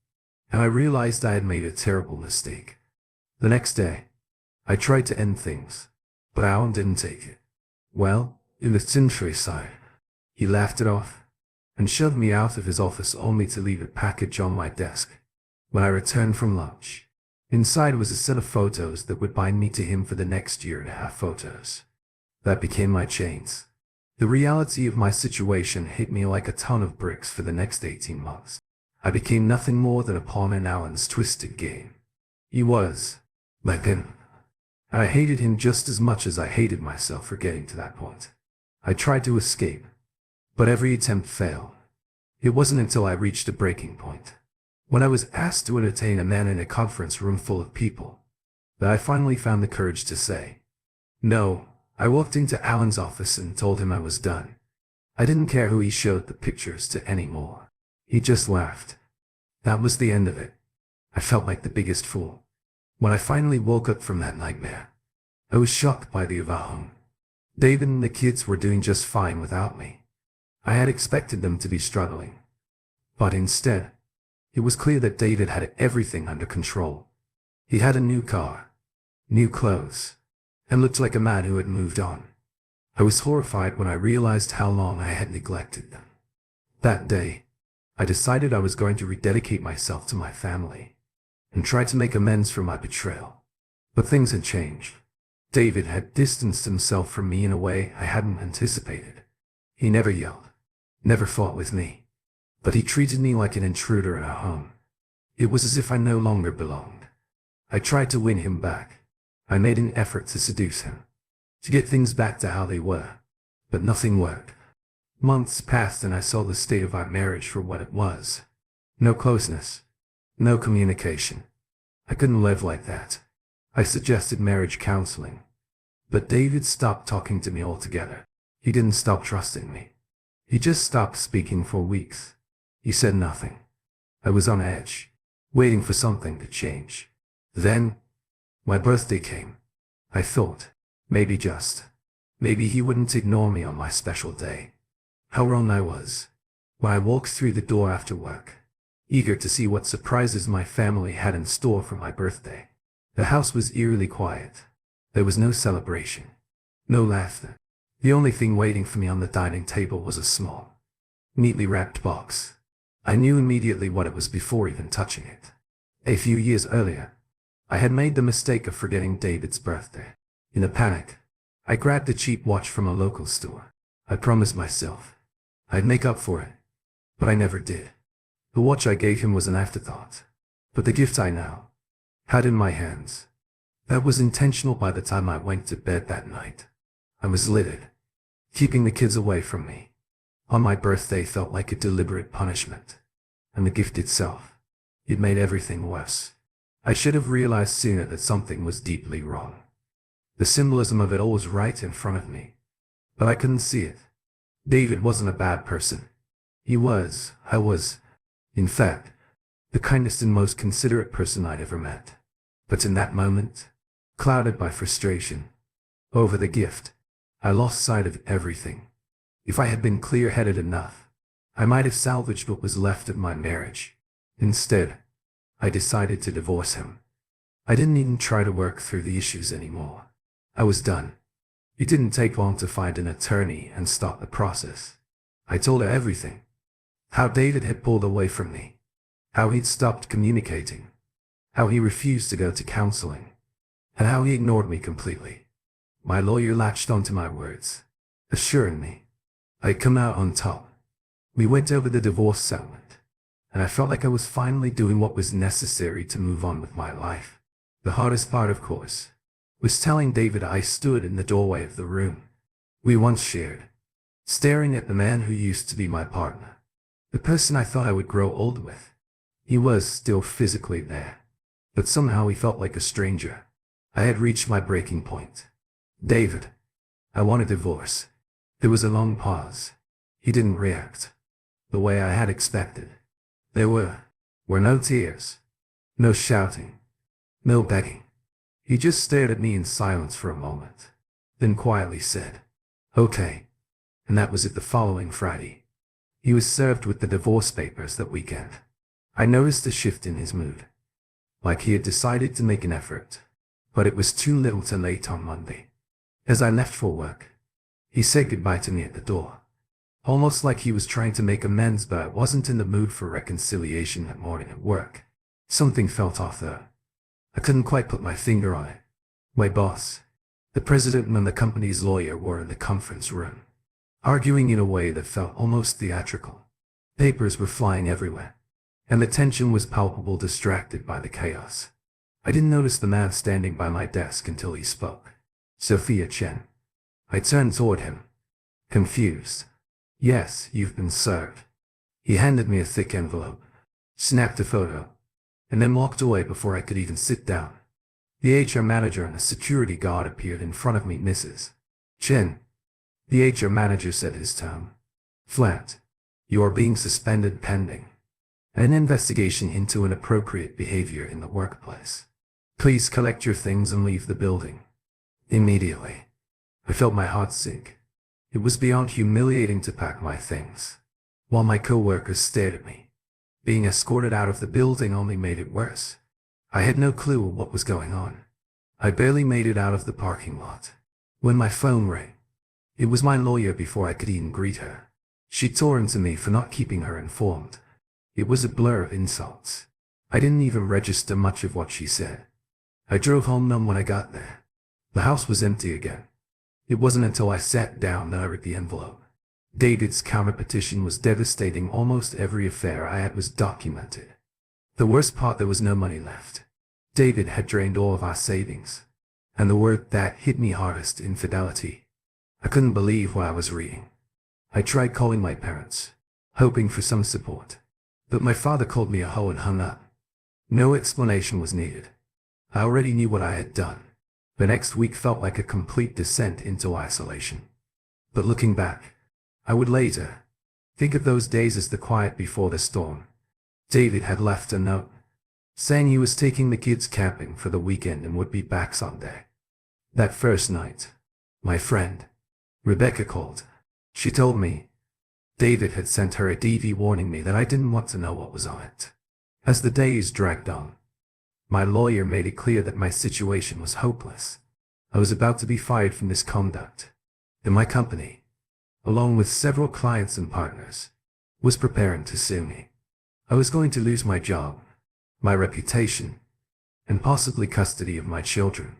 Speaker 1: and I realized I had made a terrible mistake. The next day, I tried to end things, but Alan didn't take it well. In the sinful side, he laughed it off and shoved me out of his office only to leave a package on my desk. When I returned from lunch, inside was a set of photos that would bind me to him for the next year and a half. Photos that became my chains. The reality of my situation hit me like a ton of bricks for the next 18 months. I became nothing more than a pawn in Alan's twisted game. He was, like him. I hated him just as much as I hated myself for getting to that point. I tried to escape, but every attempt failed. It wasn't until I reached a breaking point, when I was asked to entertain a man in a conference room full of people, that I finally found the courage to say no. I walked into Alan's office and told him I was done. I didn't care who he showed the pictures to anymore. He just laughed. That was the end of it. I felt like the biggest fool. When I finally woke up from that nightmare, I was shocked by the avowal. David and the kids were doing just fine without me. I had expected them to be struggling. But instead, it was clear that David had everything under control. He had a new car, new clothes, and looked like a man who had moved on. I was horrified when I realized how long I had neglected them. That day, I decided I was going to rededicate myself to my family and try to make amends for my betrayal. But things had changed. David had distanced himself from me in a way I hadn't anticipated. He never yelled, never fought with me, but he treated me like an intruder in our home. It was as if I no longer belonged. I tried to win him back. I made an effort to seduce him, to get things back to how they were, but nothing worked. Months passed and I saw the state of our marriage for what it was. No closeness, no communication. I couldn't live like that. I suggested marriage counseling, but David stopped talking to me altogether. He didn't stop trusting me. He just stopped speaking for weeks. He said nothing. I was on edge, waiting for something to change. Then, my birthday came. I thought, maybe he wouldn't ignore me on my special day. How wrong I was. When I walked through the door after work, eager to see what surprises my family had in store for my birthday, the house was eerily quiet. There was no celebration, no laughter. The only thing waiting for me on the dining table was a small, neatly wrapped box. I knew immediately what it was before even touching it. A few years earlier, I had made the mistake of forgetting David's birthday. In a panic, I grabbed a cheap watch from a local store. I promised myself I'd make up for it, but I never did. The watch I gave him was an afterthought, but the gift I now had in my hands, that was intentional. By the time I went to bed that night, I was livid, keeping the kids away from me. On my birthday felt like a deliberate punishment, and the gift itself, it made everything worse. I should have realized sooner that something was deeply wrong. The symbolism of it all was right in front of me, but I couldn't see it. David wasn't a bad person. I was, in fact, the kindest and most considerate person I'd ever met. But in that moment, clouded by frustration over the gift, I lost sight of everything. If I had been clear-headed enough, I might have salvaged what was left of my marriage. Instead, I decided to divorce him. I didn't even try to work through the issues anymore. I was done. It didn't take long to find an attorney and start the process. I told her everything. How David had pulled away from me. How he'd stopped communicating. How he refused to go to counseling. And how he ignored me completely. My lawyer latched onto my words, assuring me I'd come out on top. We went over the divorce settlement, and I felt like I was finally doing what was necessary to move on with my life. The hardest part, of course, was telling David I stood in the doorway of the room we once shared, staring at the man who used to be my partner, the person I thought I would grow old with. He was still physically there, but somehow he felt like a stranger. I had reached my breaking point. David, I want a divorce. There was a long pause. He didn't react the way I had expected. There were no tears, no shouting, no begging. He just stared at me in silence for a moment, then quietly said, "Okay." And that was it. The following Friday, he was served with the divorce papers that weekend. I noticed a shift in his mood, like he had decided to make an effort, but it was too little too late on Monday. As I left for work, he said goodbye to me at the door, almost like he was trying to make amends, but I wasn't in the mood for reconciliation that morning at work. Something felt off though. I couldn't quite put my finger on it. My boss, the president, and the company's lawyer were in the conference room, arguing in a way that felt almost theatrical. Papers were flying everywhere, and the tension was palpable, distracted by the chaos. I didn't notice the man standing by my desk until he spoke. "Sophia Chen." I turned toward him, confused. "Yes, you've been served." He handed me a thick envelope, snapped a photo, and then walked away before I could even sit down. The HR manager and a security guard appeared in front of me. "Mrs. Chen," the HR manager said, his tone flat, "you are being suspended pending an investigation into inappropriate behavior in the workplace. Please collect your things and leave the building immediately." I felt my heart sink. It was beyond humiliating to pack my things, while my co-workers stared at me. Being escorted out of the building only made it worse. I had no clue what was going on. I barely made it out of the parking lot when my phone rang. It was my lawyer before I could even greet her. She tore into me for not keeping her informed. It was a blur of insults. I didn't even register much of what she said. I drove home numb when I got there. The house was empty again. It wasn't until I sat down that I read the envelope. David's counter-petition was devastating. Almost every affair I had was documented. The worst part, there was no money left. David had drained all of our savings. And the word that hit me hardest: infidelity. I couldn't believe what I was reading. I tried calling my parents, hoping for some support. But my father called me a hoe and hung up. No explanation was needed. I already knew what I had done. The next week felt like a complete descent into isolation. But looking back, I would later think of those days as the quiet before the storm. David had left a note saying he was taking the kids camping for the weekend and would be back Sunday. That first night, my friend Rebecca called. She told me David had sent her a DV warning me that I didn't want to know what was on it. As the days dragged on, my lawyer made it clear that my situation was hopeless. I was about to be fired from this conduct, and my company, along with several clients and partners, was preparing to sue me. I was going to lose my job, my reputation, and possibly custody of my children.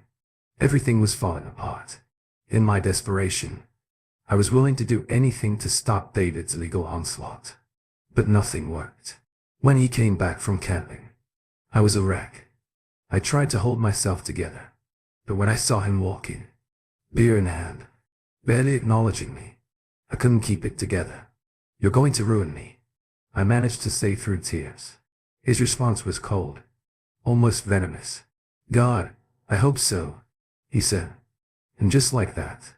Speaker 1: Everything was falling apart. In my desperation, I was willing to do anything to stop David's legal onslaught. But nothing worked. When he came back from camping, I was a wreck. I tried to hold myself together, but when I saw him walk in, beer in hand, barely acknowledging me, I couldn't keep it together. "You're going to ruin me," I managed to say through tears. His response was cold, almost venomous. "God, I hope so," he said. And just like that,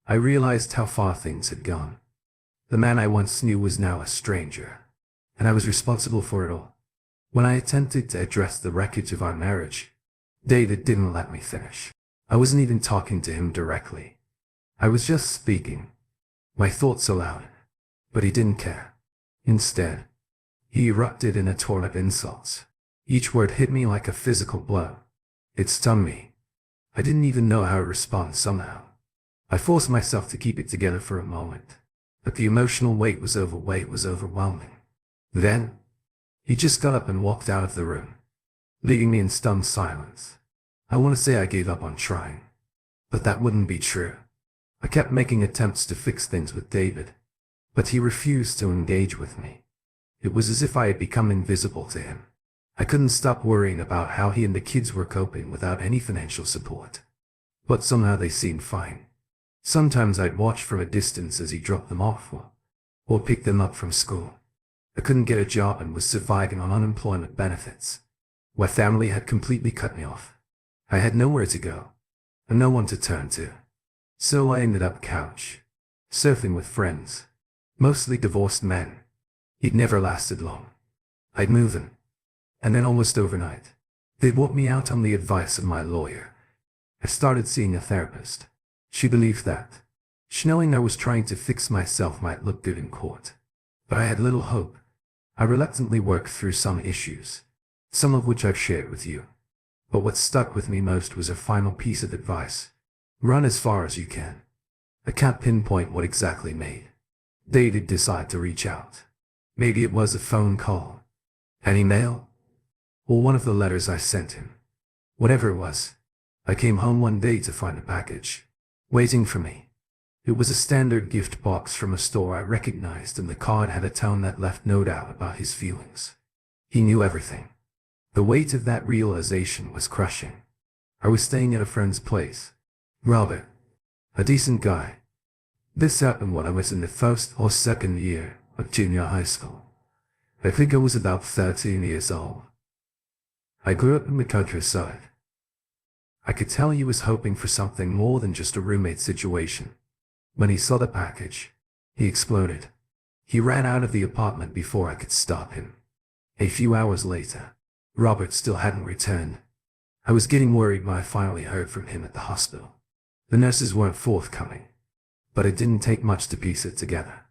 Speaker 1: I realized how far things had gone. The man I once knew was now a stranger, and I was responsible for it all. When I attempted to address the wreckage of our marriage, David didn't let me finish. I wasn't even talking to him directly. I was just speaking My thoughts aloud. But he didn't care. Instead, he erupted in a torrent of insults. Each word hit me like a physical blow. It stung me. I didn't even know how to respond somehow. I forced myself to keep it together for a moment, but the emotional weight was overwhelming. Then, he just got up and walked out of the room, leaving me in stunned silence. I want to say I gave up on trying, but that wouldn't be true. I kept making attempts to fix things with David, but he refused to engage with me. It was as if I had become invisible to him. I couldn't stop worrying about how he and the kids were coping without any financial support. But somehow they seemed fine. Sometimes I'd watch from a distance as he dropped them off or picked them up from school. I couldn't get a job and was surviving on unemployment benefits. My family had completely cut me off. I had nowhere to go, and no one to turn to. So I ended up couch surfing with friends, mostly divorced men. It never lasted long. I'd move in, and then almost overnight, they'd walk me out on the advice of my lawyer. I started seeing a therapist. She believed that knowing I was trying to fix myself might look good in court. But I had little hope. I reluctantly worked through some issues, some of which I've shared with you. But what stuck with me most was her final piece of advice. Run as far as you can. I can't pinpoint what exactly made David decide to reach out. Maybe it was a phone call, an email, or one of the letters I sent him. Whatever it was, I came home one day to find a package waiting for me. It was a standard gift box from a store I recognized, and the card had a tone that left no doubt about his feelings. He knew everything. The weight of that realization was crushing. I was staying at a friend's place. Robert, a decent guy. This happened when I was in the first or second year of junior high school. I think I was about 13 years old. I grew up in the countryside. I could tell he was hoping for something more than just a roommate situation. When he saw the package, he exploded. He ran out of the apartment before I could stop him. A few hours later, Robert still hadn't returned. I was getting worried when I finally heard from him at the hospital. The nurses weren't forthcoming, but it didn't take much to piece it together.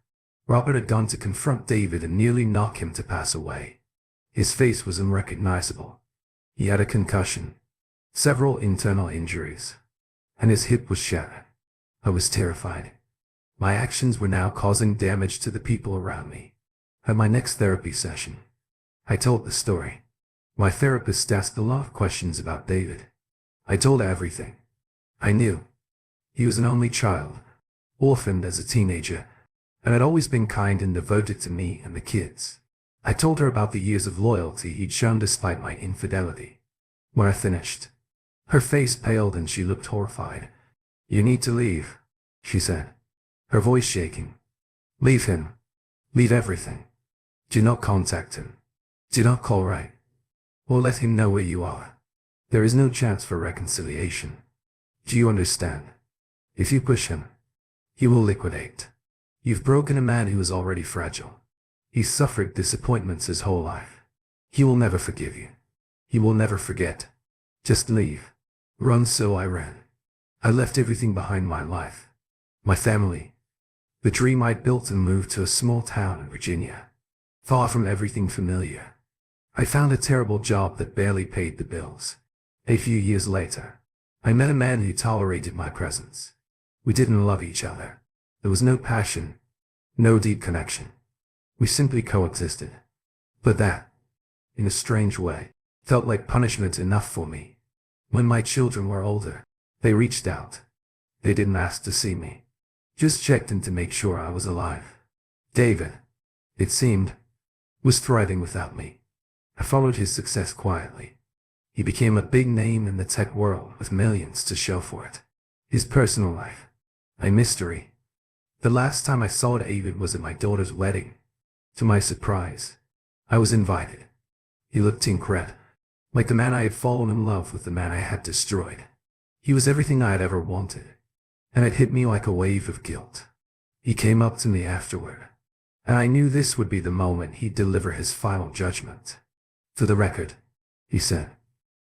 Speaker 1: Robert had gone to confront David and nearly knock him to pass away. His face was unrecognizable. He had a concussion, several internal injuries, and his hip was shattered. I was terrified. My actions were now causing damage to the people around me. At my next therapy session, I told the story. My therapist asked a lot of questions about David. I told everything. I knew. He was an only child, orphaned as a teenager, and had always been kind and devoted to me and the kids. I told her about the years of loyalty he'd shown despite my infidelity. When I finished, her face paled and she looked horrified. "You need to leave," she said, her voice shaking. "Leave him. Leave everything. Do not contact him. Do not call right. Or let him know where you are. There is no chance for reconciliation. Do you understand? If you push him, he will liquidate. You've broken a man who is already fragile. He's suffered disappointments his whole life. He will never forgive you. He will never forget. Just leave." Run. So I ran. I left everything behind: my life, my family, the dream I'd built, and moved to a small town in Virginia, far from everything familiar. I found a terrible job that barely paid the bills. A few years later, I met a man who tolerated my presence. We didn't love each other. There was no passion, no deep connection. We simply coexisted. But that, in a strange way, felt like punishment enough for me. When my children were older, they reached out. They didn't ask to see me, just checked in to make sure I was alive. David, it seemed, was thriving without me. I followed his success quietly. He became a big name in the tech world with millions to show for it. His personal life, a mystery. The last time I saw David was at my daughter's wedding. To my surprise, I was invited. He looked incredible, like the man I had fallen in love with, the man I had destroyed. He was everything I had ever wanted, and it hit me like a wave of guilt. He came up to me afterward, and I knew this would be the moment he'd deliver his final judgment. "For the record," he said,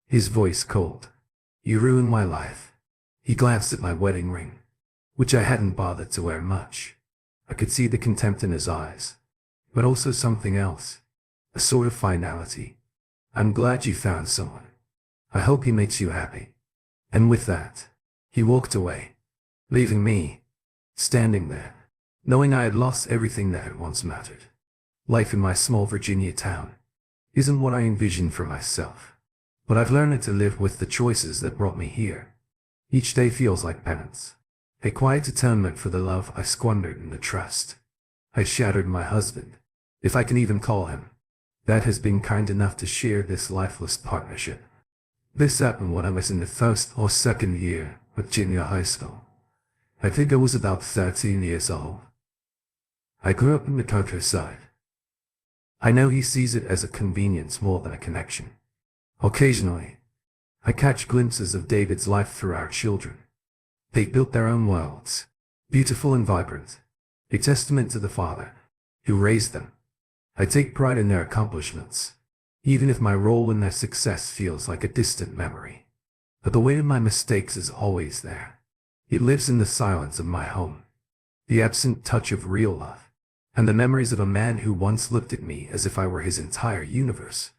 Speaker 1: his voice cold, "you ruined my life." He glanced at my wedding ring, which I hadn't bothered to wear much. I could see the contempt in his eyes, but also something else, a sort of finality. I'm glad you found someone. I hope he makes you happy. And with that, he walked away, leaving me standing there, knowing I had lost everything that had once mattered. Life in my small Virginia town isn't what I envisioned for myself, but I've learned to live with the choices that brought me here. Each day feels like penance, a quiet atonement for the love I squandered and the trust I shattered my husband, if I can even call him, that has been kind enough to share this lifeless partnership. This happened when I was in the first or second year of junior high school. I think I was about 13 years old. I grew up in the countryside. I know he sees it as a convenience more than a connection. Occasionally, I catch glimpses of David's life through our children. They built their own worlds, beautiful and vibrant, a testament to the father who raised them. I take pride in their accomplishments, even if my role in their success feels like a distant memory. But the weight of my mistakes is always there. It lives in the silence of my home, the absent touch of real love, and the memories of a man who once looked at me as if I were his entire universe.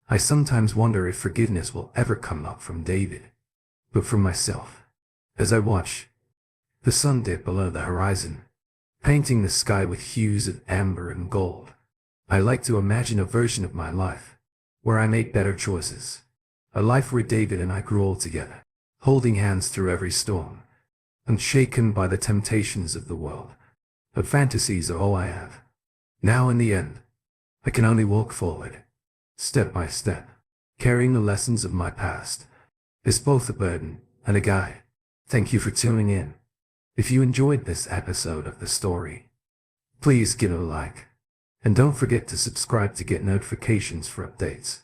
Speaker 1: I sometimes wonder if forgiveness will ever come up from David, but from myself. As I watch the sun dip below the horizon, painting the sky with hues of amber and gold, I like to imagine a version of my life where I made better choices. A life where David and I grew old together, holding hands through every storm, unshaken by the temptations of the world. But fantasies are all I have. Now in the end, I can only walk forward, step by step, carrying the lessons of my past. It's both a burden and a guide. Thank you for tuning in. If you enjoyed this episode of the story, please give it a like. And don't forget to subscribe to get notifications for updates.